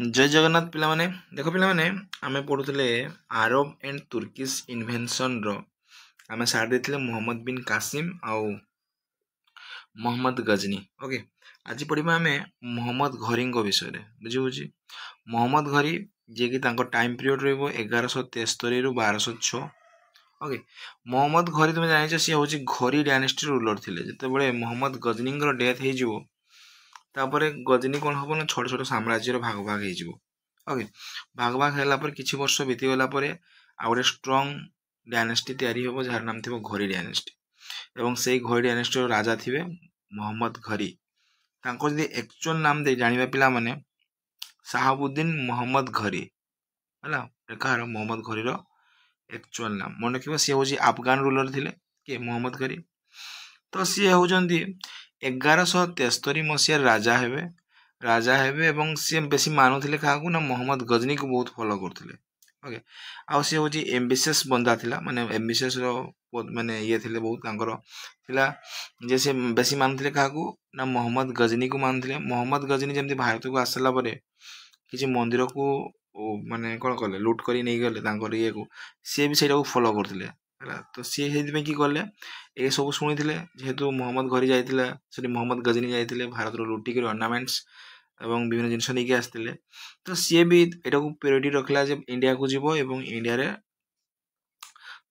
जय जगन्नाथ पिला माने देख पिला माने आमे पढुतले अरब एंड तुर्किश इन्वेंशन रो आमे साड देथिले मोहम्मद बिन कासिम आउ मोहम्मद गजनी। ओके आज पढ़िबा आमे मोहम्मद घरी को विषय रे बुझी बुझी मोहम्मद घरी जे कि तांको टाइम पीरियड रहबो 1173 रु 1206। ओके मोहम्मद घरी तुम जानिछ सी होची घरी डायनेस्टी रूलर थिले जते बेले मोहम्मद गजनी रो डेथ हे जिवो तापरे गजनी कोन हबो ना छोट छोट साम्राज्य रो भाग भाग हे जिवो। ओके भाग भाग हैला पर किछि वर्ष बीती गला पर आ गोटे स्ट्रॉन्ग डायनेस्टी तैयारी होबो जार नाम थिबो घरी डायनेस्टी एवं सेई घरी डायनेस्टी रो राजा थिबे मोहम्मद घरी। तांको जदि एक्चुअल नाम दे जानिबा पिला माने साहाबुद्दीन मोहम्मद घरी हला एकार मोहम्मद घरी रो एक्चुअल नाम मन रखिबो सी होजी अफगान रूलर थिले के मोहम्मद घरी। तो सी होजंती 1173 मसिया राजा हेबे एवं सी बेसी मानुथिले काहाकू ना मोहम्मद गजनी को बहुत फॉलो करथिले। ओके आ सी होजी एम्बिशियस बंदा थिला माने एम्बिशियस रो माने ये थिले बहुत तांकर थिला जे से बेसी मानुथिले काहाकू ना मोहम्मद गजनी को मानुथिले। मोहम्मद गजनी जेमति भारत को आसला परे किछि मंदिर को माने कोन करले लूट करी नै गेले तांकर ये को सी भी सेटा को फॉलो करथिले हला। तो सी हेदि में की करले ए सब सुनिथिले जेहेतु मोहम्मद घरी जाइथिला सेठी मोहम्मद गजनी जाइथिले भारत रो लूटी के ऑर्नामेंट्स एवं विभिन्न जिनस नै के आस्थिले। तो सी भी एटा को प्रायोरिटी रखला जे इंडिया को जीवो एवं इंडिया रे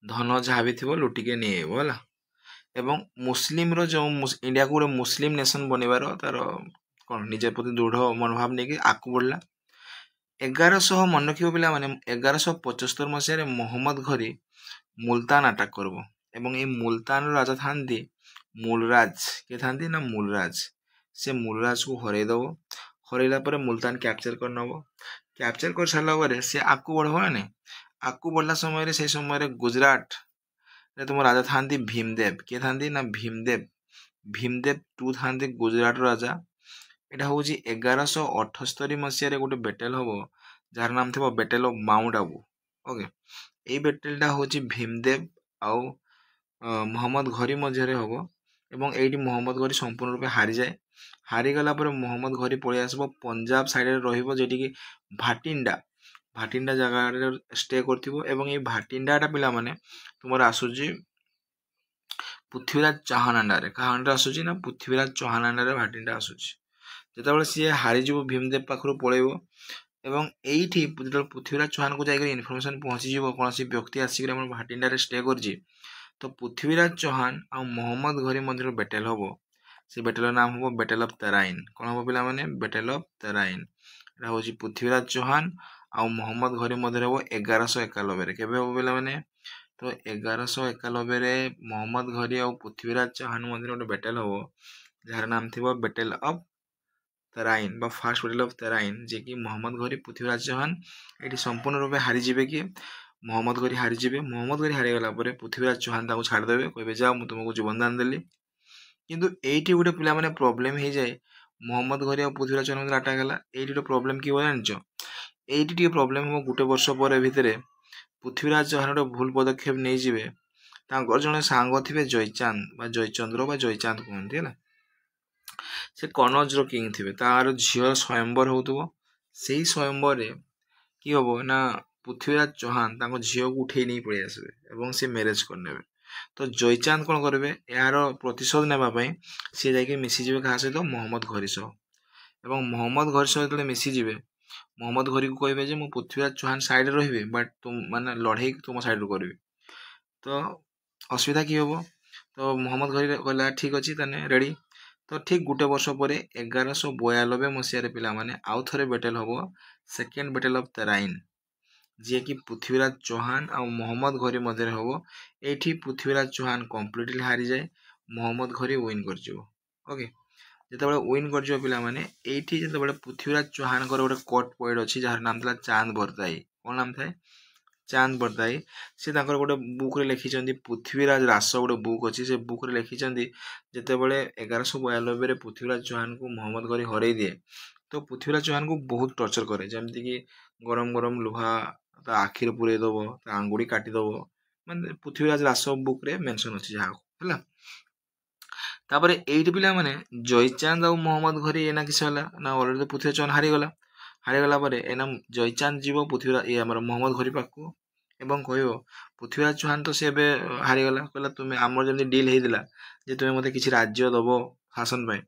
धन जहा भी थिबो लूटी के नै आइबो हला। एवं मुस्लिम रो जो इंडिया को मुस्लिम नेशन बनिबार तार कोन निजे प्रति दृढ़ मनोभाव नै के आकु बढ़ला। 1100 मन रखिबो पिला माने 1175 मसिया रे मोहम्मद घरी मुल्तान अटैक करबो एवं ए मुल्तान रो राजा थांदी मूलराज के थांदी ना मूलराज से मूलराज को हरै दबो हरैला पर मुल्तान कैप्चर कर नबो कैप्चर कर सारला परे से आकु बढ़बो ना आकु बढ़ला समय रे से समय रे गुजरात रे तुम राजा थांदी भीमदेव के थांदी ना भीमदेव टू थांदी गुजरात राजा। एटा होची 1178 मसिया रे गोटे बैटल होबो जार नाम थिबो battle of mount Abu. Okay ए बैटल टा होची भीमदेव आउ मोहम्मद घरी मध्य रे होबो एवं एटी मोहम्मद घरी संपूर्ण रूपे हारि जाए। हारि गला पर मोहम्मद घरी पळे आसबो पंजाब साइड रे रहिबो जेटी कि भाटिंडा जगह रे स्टे करथिबो एवं ए भाटिंडा टा पिला माने तुमर आसुजी पृथ्वीराज चौहान अंडा रे का अंडा आसुजी ना पृथ्वीराज चौहान अंडा रे भाटिंडा आसुजी। जेतेबेले सी हारिजीव भीमदेव पाखरु पळेबो एवं एठी जेतेबेले पृथ्वीराज चौहान को जाय इनफॉरमेशन पहुंची जीवो कोनसी व्यक्ति आसी हमर भाटिंडा रे स्टे करजी तो पृथ्वीराज चौहान आ मोहम्मद घरी मध्य बैटल होबो से बैटल नाम होबो बैटल ऑफ तराइन। कोन होबो पिला माने बैटल ऑफ तराइन एटा होजी पृथ्वीराज चौहान आ मोहम्मद घरी मध्य होबो 1191 रे केबे होबो पिला माने तो 1191 रे मोहम्मद घरी आ पृथ्वीराज चौहान मध्य गोटे बैटल होबो जार नाम थिबो बैटल ऑफ तराइन बा फर्स्ट बैटल ऑफ तराइन जे कि मोहम्मद घरी पृथ्वीराज चौहान एटी संपूर्ण रूपे हारि जिवे कि मोहम्मद घरी हारि जिवे। मोहम्मद घरी हारि गला परे पृथ्वीराज चौहान ताको छाड़ देबे कहबे जा मु तुमको जीवन दान देली किंतु एटी गोटे पिला माने प्रॉब्लम हे जाय मोहम्मद घरी आ पृथ्वीराज चौहान मधे अटैक गला एटी तो प्रॉब्लम की हो जानचो एटी टी प्रॉब्लम हो गुटे वर्ष पर भितरे पृथ्वीराज चौहान रो भूल पदक्षेप नै जिवे तांकर जने सांग थिबे जयचांद बा जयचंद्र बा जयचांद कहंती हला से कनौज रो किंग थिबे तार झियो स्वयंवर होतबो सेही स्वयंवर रे की होबो ना पृथ्वीराज चौहान ताको झियो को उठे नै पळे आसबे एवं से मैरिज कर नेबे। तो जयचांद कोन करबे यार प्रतिशोध नेबा पई से जाके मिसी जिवे कहा से तो मोहम्मद घरी सो एवं मोहम्मद घरी सो जतले मिसी जिवे मोहम्मद घरी को कहबे जे मु पृथ्वीराज चौहान साइड रहबे बट तुम माने लड़ाई तुम साइड रो करबे। तो असुविधा की होबो तो मोहम्मद घरी कहला ठीक अछि तने रेडी। तो ठीक गुटे वर्ष पर 1192 मसिया रे पिला माने आउ थरे बैटल होबो सेकेंड बैटल ऑफ तराइन जे कि पृथ्वीराज चौहान आ मोहम्मद घरी मध्य रे होबो। एठी पृथ्वीराज चौहान कंप्लीटली हारि जाए मोहम्मद घरी विन कर जिवो। ओके जेतेबेले विन कर जिवो पिला माने एठी जेतेबेले पृथ्वीराज चौहान कर गोटे कोर्ट पॉइंट अछि जार नाम थला चांद बरदाई कोन नाम थाए चांद बरदाई से ताकर गोटे बुक रे लिखि चंदी पृथ्वीराज रास गोटे बुक अछि से बुक रे लिखि चंदी जेतेबेले 1192 रे पृथ्वीराज चौहान को मोहम्मद घरी हरै दिए तो पृथ्वीराज चौहान को बहुत टॉर्चर करे जेमति कि गरम गरम लुहा ता आखिर पुरे दबो ता आंगुड़ी काटी दबो माने पृथ्वीराज रास बुक रे मेंशन अछि जा हला। तापरे एइट पिला माने जयचांद आ मोहम्मद घरी एना किस हला ना ऑलरेडी पृथ्वीराज चौहान हारि गला ହାରିଗଲା ପରେ ଏନା ଜୟଚାନ୍ଦ ଯିବ ପୃଥ୍ୱୀରାଜ ଇଏ ଆମର ମହମ୍ମଦ ଘୋରୀ ପାଖକୁ ଏବଂ କହିବ ପୃଥ୍ୱୀରାଜ ଚୌହାନ ତ ସେ ଏବେ ହାରିଗଲା, କହିଲା ତୁମେ ଆମର ଯେମିତି ଡିଲ୍ ହେଇଥିଲା ଯେ ତୁମେ ମୋତେ କିଛି ରାଜ୍ୟ ଦବ ଶାସନ ପାଇଁ।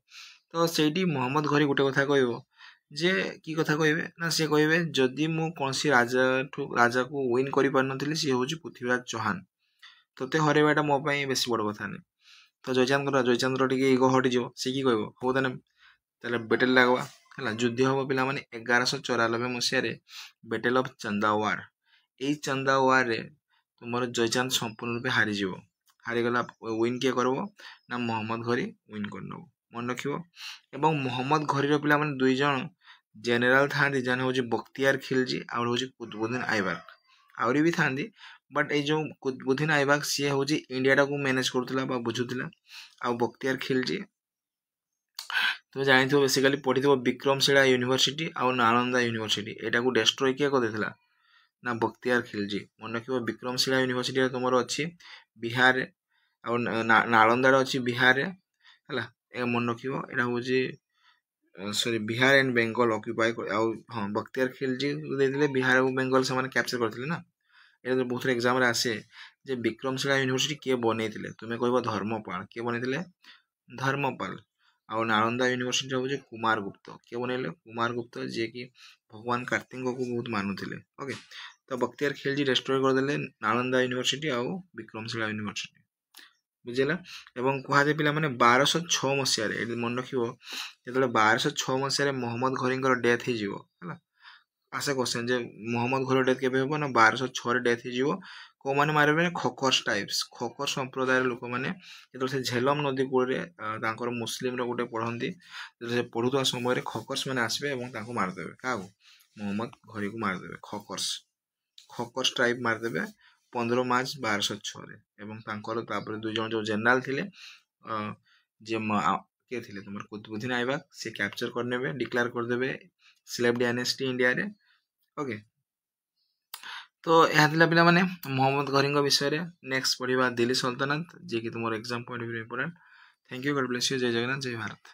ତ ସେଇଠି ମହମ୍ମଦ ଘୋରୀ ଗୋଟେ କଥା କହିବ ଯେ କି କଥା କହିବେ ନା ସେ କହିବେ ଯଦି ମୁଁ କୌଣସି ରାଜାକୁ ୱିନ୍ କରିପାରିନଥିଲି ସିଏ ହେଉଛି ପୃଥ୍ୱୀରାଜ ଚୌହାନ, ତୋତେ ହରେଇବାଟା ମୋ ପାଇଁ ବେଶୀ ବଡ଼ କଥା ନାହିଁ। ତ ଜୟଚାନ୍ଦର ଟିକେ ଇଗୋ ହଟିଯିବ, ସେ କି କହିବ ହଉ ତାହେଲେ ବେଟେଲ ଲାଗବା ହେଲା। ଯୁଦ୍ଧ ହବ ପିଲାମାନେ 1194 ମସିହାରେ ବେଟେଲ ଅଫ୍ ଚନ୍ଦାୱାର। ଏଇ ଚନ୍ଦାୱାରରେ ତୁମର ଜୟଚାନ୍ଦ ସମ୍ପୂର୍ଣ୍ଣ ରୂପେ ହାରିଯିବ। ହାରିଗଲା ୱିନ୍ କିଏ କରିବ ନା ମହମ୍ମଦ ଘୋରୀ ୱିନ୍ କରିନେବ, ମନେ ରଖିବ। ଏବଂ ମହମ୍ମଦ ଘୋରୀର ପିଲାମାନେ 2 ଜଣ ଜେନେରାଲ ଥାଆନ୍ତି, ଜଣେ ହେଉଛି ବକ୍ତିୟାର ଖିଲଜି ଆଉ ହେଉଛି କୁତବୁଦ୍ଦିନ ଆଇବାକ। ଆହୁରି ବି ଥାଆନ୍ତି, ବଟ୍ ଏଇ ଯେଉଁ କୁତବୁଦ୍ଦିନ ଆଇବାକ ସିଏ ହେଉଛି ଇଣ୍ଡିଆଟାକୁ ମ୍ୟାନେଜ କରୁଥିଲା ବା ବୁଝୁଥିଲା। ଆଉ ବକ୍ତିୟାର ଖିଲଜି ତୁମେ ଜାଣିଥିବ ବେସିକାଲି ପଢ଼ିଥିବ ବିକ୍ରମଶିଳା ୟୁନିଭର୍ସିଟି ଆଉ ନାଳନ୍ଦା ୟୁନିଭର୍ସିଟି, ଏଟାକୁ ଡେଷ୍ଟ୍ରୟ କିଏ କରିଦେଇଥିଲା ନା ବକ୍ତିୟାର ଖିଲଜି। ମନେ ରଖିବ ବିକ୍ରମଶିଳା ୟୁନିଭର୍ସିଟିରେ ତୁମର ଅଛି ବିହାରରେ ଆଉ ନାଳନ୍ଦାରେ ଅଛି ବିହାରରେ ହେଲା। ଏ ମନେ ରଖିବ ଏଇଟା ହେଉଛି ସରି ବିହାର ଆଣ୍ଡ ବେଙ୍ଗଲ ଅକ୍ୟୁପାଏ ଆଉ ହଁ ବକ୍ତିୟାର ଖିଲଜି ଦେଇଥିଲେ ବିହାର ଆଉ ବେଙ୍ଗଲ ସେମାନେ କ୍ୟାପଚର କରିଥିଲେ ନା। ଏଇଟା ବହୁତ ଏକ୍ଜାମରେ ଆସେ ଯେ ବିକ୍ରମଶିଳା ୟୁନିଭର୍ସିଟି କିଏ ବନେଇଥିଲେ, ତୁମେ କହିବ ଧର୍ମପାଳ। କିଏ ବନେଇଥିଲେ? ଧର୍ମପାଳ। ଆଉ ନାଳନ୍ଦା ୟୁନିଭର୍ସିଟି ହେଉଛି କୁମାରଗୁପ୍ତ। କିଏ ବନେଇଲେ? କୁମାରଗୁପ୍ତ, ଯିଏକି ଭଗବାନ କାର୍ତ୍ତିକଙ୍କୁ ବହୁତ ମାନୁଥିଲେ। ଓକେ, ତ ବକ୍ତିୟାର ଖିଲଜି ଡେଷ୍ଟ୍ରୟ କରିଦେଲେ ନାଳନ୍ଦା ୟୁନିଭର୍ସିଟି ଆଉ ବିକ୍ରମଶିଳା ୟୁନିଭର୍ସିଟି, ବୁଝିଲା। ଏବଂ କୁହାଯାଏ ପିଲାମାନେ 1206 ମସିହାରେ, ଏଠି ମନେ ରଖିବ ଯେତେବେଳେ 1206 ମସିହାରେ ମହମ୍ମଦ ଘୋରୀଙ୍କର ଡେଥ୍ ହେଇଯିବ ହେଲା। ଆସେ କ୍ୱେଶ୍ଚନ୍ ଯେ ମହମ୍ମଦ ଘୋରୀର ଡେଥ୍ କେବେ ହେବ ନା 1206ରେ ଡେଥ୍ ହେଇଯିବ। କେଉଁମାନେ ମାରିବେ? ଖୋକର୍ସ ଟାଇପ୍ସ, ଖୋକର ସମ୍ପ୍ରଦାୟର ଲୋକମାନେ ଯେତେବେଳେ ସେ ଝେଲମ ନଦୀ କୂଳରେ ତାଙ୍କର ମୁସଲିମର ଗୋଟେ ପଢ଼ନ୍ତି, ଯେତେବେଳେ ସେ ପଢ଼ୁଥିବା ସମୟରେ ଖୋକର୍ସ ମାନେ ଆସିବେ ଏବଂ ତାଙ୍କୁ ମାରିଦେବେ। କାହାକୁ? ମହମ୍ମଦ ଘୋରୀକୁ ମାରିଦେବେ। ଖୋକର୍ସ ଟ୍ରାଇବ୍ ମାରିଦେବେ 15 ମାର୍ଚ୍ଚ 1206ରେ। ଏବଂ ତାଙ୍କର ତାପରେ 2 ଜଣ ଯେଉଁ ଜେନେରାଲ ଥିଲେ ଯିଏ କିଏ ଥିଲେ ତୁମର କୁତବୁଦ୍ଦିନ ଆଇବାକ, ସେ କ୍ୟାପଚର କରିନେବେ, ଡିକ୍ଲେୟାର କରିଦେବେ ସ୍ଲେଭ୍ ଡାଇନେଷ୍ଟି ଇଣ୍ଡିଆରେ। ଓକେ, ତ ଏହା ଥିଲା ପିଲାମାନେ ମହମ୍ମଦ ଘୋରୀଙ୍କ ବିଷୟରେ। ନେକ୍ସଟ ପଢ଼ିବା ଦିଲ୍ଲୀ ସଲତନତ, ଯିଏକି ତୁମର exam point of view important. Thank you, God bless you, ଜୟ ଜଗନ୍ନାଥ, ଜୟ ଭାରତ।